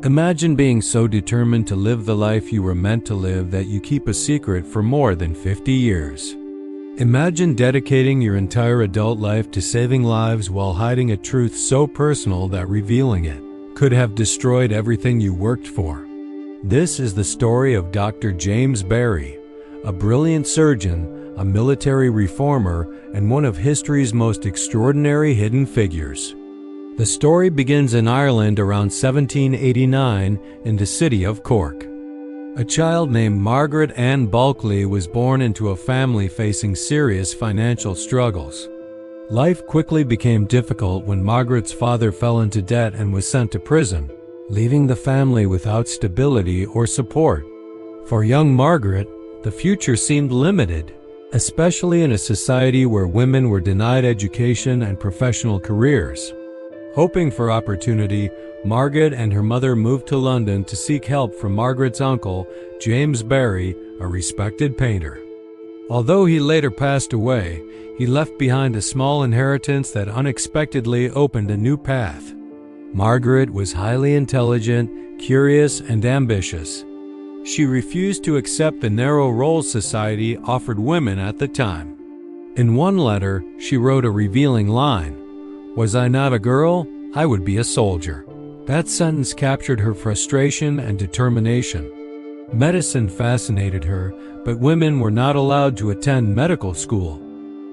Imagine being so determined to live the life you were meant to live that you keep a secret for more than 50 years. Imagine dedicating your entire adult life to saving lives while hiding a truth so personal that revealing it could have destroyed everything you worked for. This is the story of Dr. James Barry, a brilliant surgeon, a military reformer, and one of history's most extraordinary hidden figures. The story begins in Ireland around 1789 in the city of Cork. A child named Margaret Anne Bulkley was born into a family facing serious financial struggles. Life quickly became difficult when Margaret's father fell into debt and was sent to prison, leaving the family without stability or support. For young Margaret, the future seemed limited, especially in a society where women were denied education and professional careers. Hoping for opportunity, Margaret and her mother moved to London to seek help from Margaret's uncle, James Barry, a respected painter. Although he later passed away, he left behind a small inheritance that unexpectedly opened a new path. Margaret was highly intelligent, curious, and ambitious. She refused to accept the narrow roles society offered women at the time. In one letter, she wrote a revealing line: "Was I not a girl, I would be a soldier." That sentence captured her frustration and determination. Medicine fascinated her, but women were not allowed to attend medical school.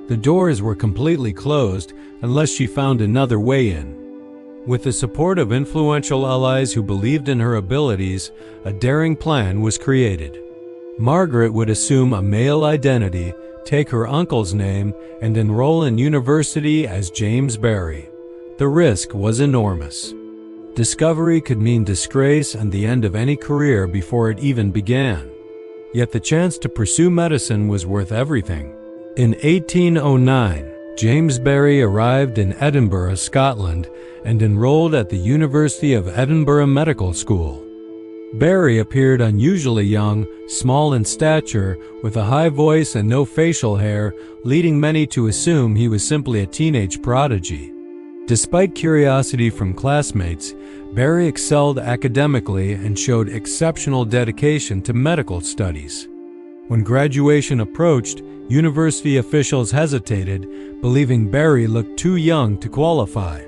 The doors were completely closed unless she found another way in. With the support of influential allies who believed in her abilities, a daring plan was created. Margaret would assume a male identity, take her uncle's name, and enroll in university as James Barry. The risk was enormous. Discovery could mean disgrace and the end of any career before it even began. Yet the chance to pursue medicine was worth everything. In 1809, James Barry arrived in Edinburgh, Scotland, and enrolled at the University of Edinburgh Medical School. Barry appeared unusually young, small in stature, with a high voice and no facial hair, leading many to assume he was simply a teenage prodigy. Despite curiosity from classmates, Barry excelled academically and showed exceptional dedication to medical studies. When graduation approached, university officials hesitated, believing Barry looked too young to qualify.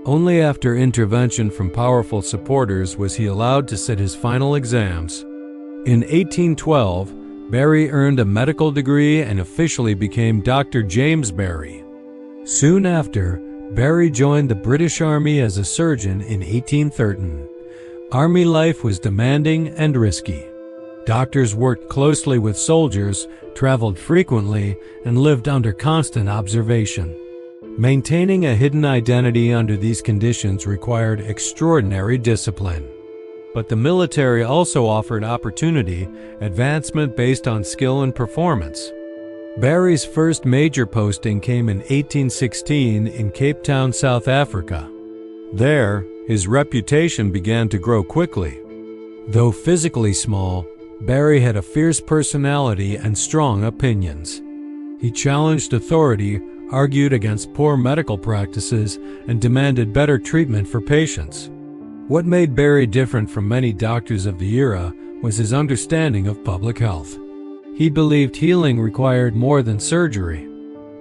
Only after intervention from powerful supporters was he allowed to sit his final exams. In 1812, Barry earned a medical degree and officially became Dr. James Barry. Soon after, Barry joined the British Army as a surgeon in 1813. Army life was demanding and risky. Doctors worked closely with soldiers, traveled frequently, and lived under constant observation. Maintaining a hidden identity under these conditions required extraordinary discipline. But the military also offered opportunity, advancement based on skill and performance. Barry's first major posting came in 1816 in Cape Town, South Africa. There, his reputation began to grow quickly. Though physically small, Barry had a fierce personality and strong opinions. He challenged authority, argued against poor medical practices, and demanded better treatment for patients. What made Barry different from many doctors of the era was his understanding of public health. He believed healing required more than surgery.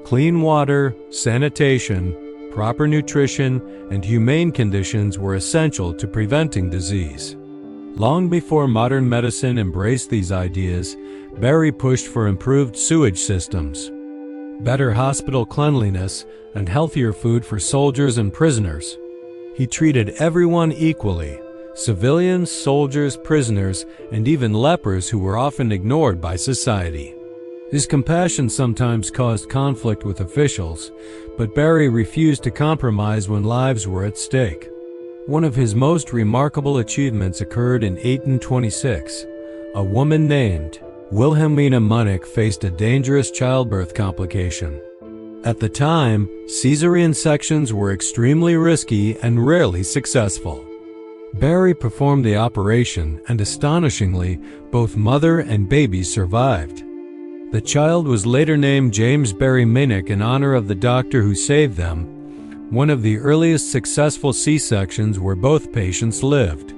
Clean water, sanitation, proper nutrition, and humane conditions were essential to preventing disease. Long before modern medicine embraced these ideas, Barry pushed for improved sewage systems, better hospital cleanliness, and healthier food for soldiers and prisoners. He treated everyone equally: civilians, soldiers, prisoners, and even lepers who were often ignored by society. His compassion sometimes caused conflict with officials, but Barry refused to compromise when lives were at stake. One of his most remarkable achievements occurred in 1826. A woman named Wilhelmina Munich faced a dangerous childbirth complication. At the time, cesarean sections were extremely risky and rarely successful. Barry performed the operation, and astonishingly, both mother and baby survived. The child was later named James Barry Minnick in honor of the doctor who saved them, one of the earliest successful C-sections where both patients lived.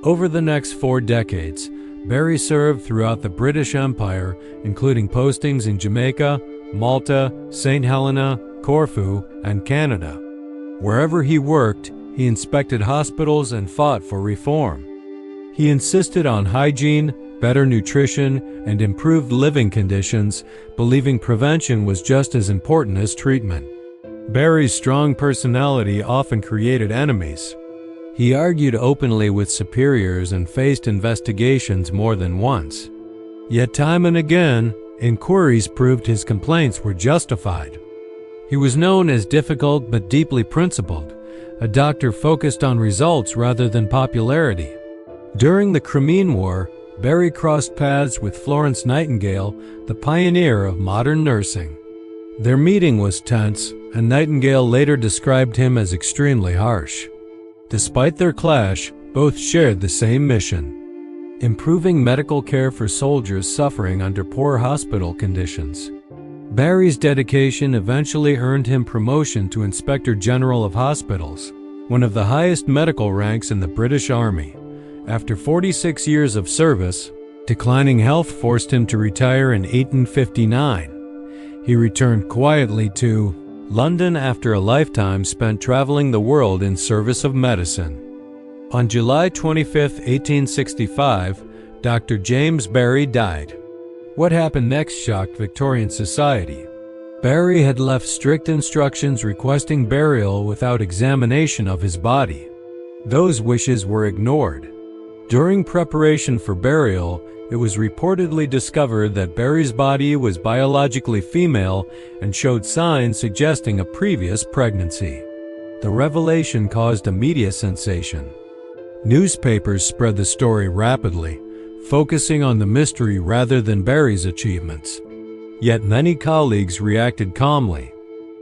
Over the next 4 decades, Barry served throughout the British Empire, including postings in Jamaica, Malta, St. Helena, Corfu, and Canada. Wherever he worked, he inspected hospitals and fought for reform. He insisted on hygiene, better nutrition, and improved living conditions, believing prevention was just as important as treatment. Barry's strong personality often created enemies. He argued openly with superiors and faced investigations more than once. Yet time and again, inquiries proved his complaints were justified. He was known as difficult but deeply principled, a doctor focused on results rather than popularity. During the Crimean War, Barry crossed paths with Florence Nightingale, the pioneer of modern nursing. Their meeting was tense, and Nightingale later described him as extremely harsh. Despite their clash, both shared the same mission: improving medical care for soldiers suffering under poor hospital conditions. Barry's dedication eventually earned him promotion to Inspector General of Hospitals, one of the highest medical ranks in the British Army. After 46 years of service, declining health forced him to retire in 1859. He returned quietly to London after a lifetime spent traveling the world in service of medicine. On July 25, 1865, Dr. James Barry died. What happened next shocked Victorian society. Barry had left strict instructions requesting burial without examination of his body. Those wishes were ignored. During preparation for burial, it was reportedly discovered that Barry's body was biologically female and showed signs suggesting a previous pregnancy. The revelation caused a media sensation. Newspapers spread the story rapidly, focusing on the mystery rather than Barry's achievements. Yet many colleagues reacted calmly.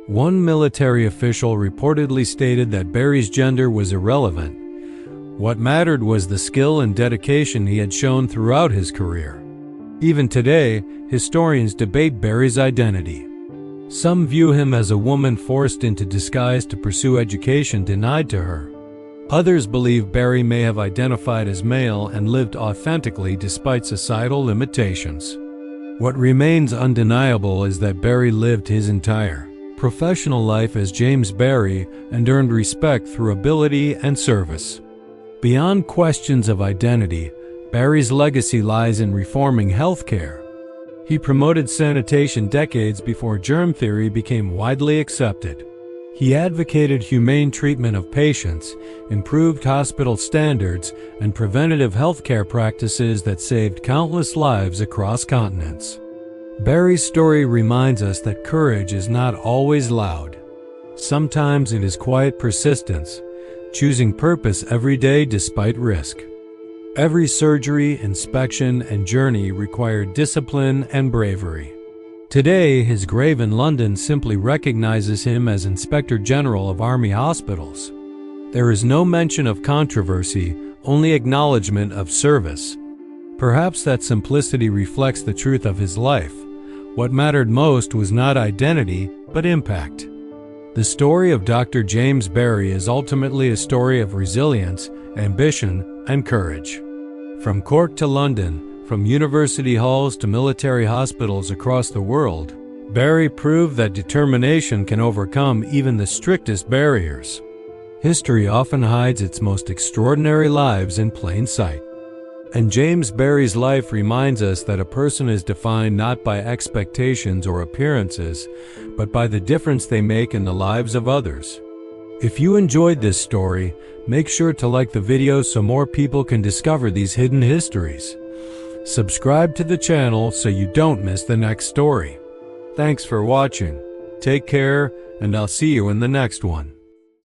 One military official reportedly stated that Barry's gender was irrelevant. What mattered was the skill and dedication he had shown throughout his career. Even today, historians debate Barry's identity. Some view him as a woman forced into disguise to pursue education denied to her. Others believe Barry may have identified as male and lived authentically despite societal limitations. What remains undeniable is that Barry lived his entire professional life as James Barry and earned respect through ability and service. Beyond questions of identity, Barry's legacy lies in reforming healthcare. He promoted sanitation decades before germ theory became widely accepted. He advocated humane treatment of patients, improved hospital standards, and preventative healthcare practices that saved countless lives across continents. Barry's story reminds us that courage is not always loud. Sometimes it is quiet persistence, choosing purpose every day despite risk. Every surgery, inspection, and journey required discipline and bravery. Today, his grave in London simply recognizes him as Inspector General of Army Hospitals. There is no mention of controversy, only acknowledgement of service. Perhaps that simplicity reflects the truth of his life. What mattered most was not identity, but impact. The story of Dr. James Barry is ultimately a story of resilience, ambition, and courage. From Cork to London, from university halls to military hospitals across the world, Barry proved that determination can overcome even the strictest barriers. History often hides its most extraordinary lives in plain sight. And James Barry's life reminds us that a person is defined not by expectations or appearances, but by the difference they make in the lives of others. If you enjoyed this story, make sure to like the video so more people can discover these hidden histories. Subscribe to the channel so you don't miss the next story. Thanks for watching. Take care, and I'll see you in the next one.